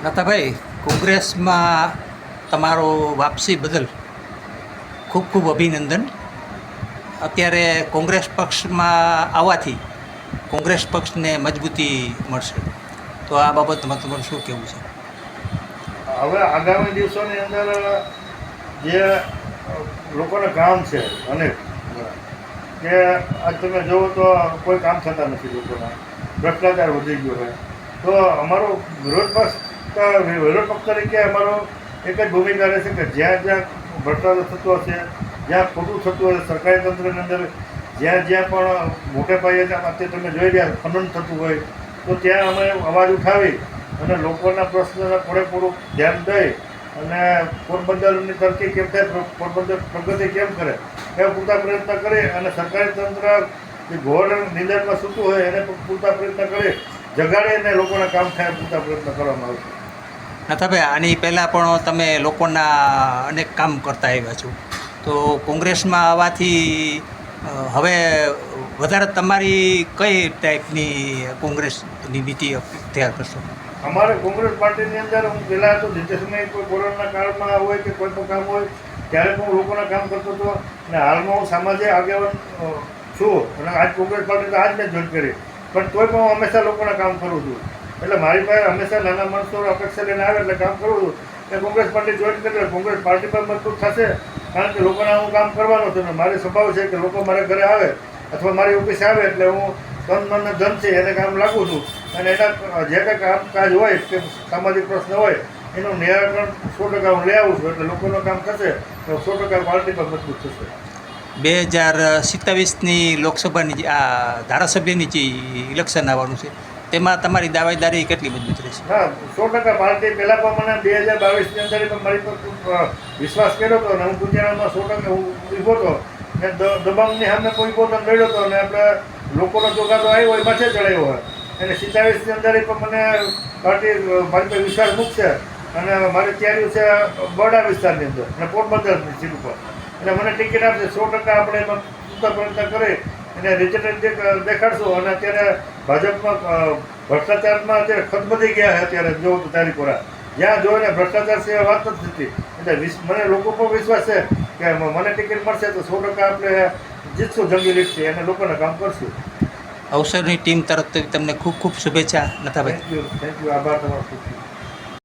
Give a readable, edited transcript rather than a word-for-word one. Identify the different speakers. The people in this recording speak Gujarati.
Speaker 1: નતાભાઈ, કોંગ્રેસમાં તમારો વાપસી બદલ ખૂબ ખૂબ અભિનંદન. અત્યારે કોંગ્રેસ પક્ષમાં આવવાથી કોંગ્રેસ પક્ષને મજબૂતી મળશે, તો આ બાબતમાં તમારું શું કહેવું છે?
Speaker 2: હવે આગામી દિવસોની અંદર જે લોકોના કામ છે અનેક કે આજ તમે જુઓ તો કોઈ કામ થતા નથી લોકોના, ભ્રષ્ટાચાર વધી ગયો હોય. તો અમારો વિરોધ પક્ષ તરીકે અમારો એક જ ભૂમિકા રહેશે કે જ્યાં જ્યાં ભ્રષ્ટાચાર થતો હશે, જ્યાં ખોટું થતું હશે સરકારી તંત્રની અંદર, જ્યાં જ્યાં પણ મોટે પાયે અત્યારે તમે જોઈ રહ્યા ખનન થતું હોય, તો ત્યાં અમે અવાજ ઉઠાવી અને લોકોના પ્રશ્નોને પૂરેપૂરું ધ્યાન દઈ અને પોરબંદરની તરક્કી કેમ થાય, પોરબંદર પ્રગતિ કેમ કરે એવા પૂરતા પ્રયત્ન કરી અને સરકારી તંત્ર જે ઘોર નિંદરમાં સૂતું હોય એને પૂરતા પ્રયત્ન કરી જગાડી અને લોકોના કામ થાય પૂરતા પ્રયત્ન કરવામાં આવશે.
Speaker 1: નતાભાઈ, આની પહેલાં પણ તમે લોકોના અનેક કામ કરતા આવ્યા છો, તો કોંગ્રેસમાં આવવાથી હવે વધારે તમારી કઈ ટાઈપની કોંગ્રેસની નીતિ તૈયાર કરશો?
Speaker 2: અમારે કોંગ્રેસ પાર્ટીની અંદર હું પહેલાં તો જે સમયે કોઈ કોરોના કાળમાં હોય કે કોઈ પણ કામ હોય ત્યારે પણ હું લોકોના કામ કરતો હતો અને હાલમાં હું સામાજિક આગેવાન છું અને આજ કોંગ્રેસ પાર્ટી તો આજ મેં જોઈન કરી, પણ તોય પણ હું હંમેશા લોકોના કામ કરું છું. એટલે મારી પાસે હંમેશા નાના માણસો અપેક્ષા લઈને આવે એટલે કામ કરું છું. એ કોંગ્રેસ પાર્ટી જોઈન કરી કોંગ્રેસ પાર્ટી પણ મજબૂત થશે, કારણ કે લોકોના હું કામ કરવાનો છું. મારી સ્વભાવ છે કે લોકો મારા ઘરે આવે અથવા મારી ઓફિસે આવે એટલે હું તન મન ધન છે એને કામ લાગું છું અને એના જે કંઈ કામકાજ હોય કે સામાજિક પ્રશ્ન હોય એનું નિરાકરણ 100% હું લઈ આવું છું. એટલે લોકોનું કામ થશે તો 100% પાર્ટી પણ મજબૂત થશે.
Speaker 1: 2027ની લોકસભાની આ ધારાસભ્યની જે ઇલેક્શન આવવાનું છે તેમાં તમારી દાવેદારી કેટલી મજબૂત રહેશે?
Speaker 2: હા, 100% પાર્ટી પહેલાં પણ મને 2022ની અંદર પણ મારી પર વિશ્વાસ કર્યો હતો અને હું ગુજરાતમાં 100% ઊભો હતો ને દબંગની સામે કોઈ ઊભો તો લડ્યો હતો અને આપણે લોકોનો ચોગાતો આવ્યો એ માથે ચડાવ્યો હોય અને 27ની અંદર પણ મને પાર્ટી મારી પર વિશ્વાસ મૂકશે અને મારી તૈયારી છે બરડા વિસ્તારની અંદર અને પોરબંદરની સીટ ઉપર એટલે મને ટિકિટ આપશે. 100% આપણે એમાં પૂરતા પ્રયત્ન કરી અને રિઝલ્ટ દેખાડશું. અને અત્યારે ભાજપમાં ભ્રષ્ટાચારમાં અત્યારે ખતબદી ગયા છે. અત્યારે જોવું તો તારીખોરા જ્યાં જોઈને ભ્રષ્ટાચાર સિવાય વાત નથી થતી. એટલે મને લોકો પર વિશ્વાસ છે કે મને ટિકિટ મળશે તો 100% આપણે જીતશું, જંગી લીધશે અને લોકોને કામ કરશું.
Speaker 1: અવસરની ટીમ તરફથી તમને ખૂબ ખૂબ શુભેચ્છા નતાભાઈ.
Speaker 2: થેન્ક યુ, આભાર તમારો ખૂબ.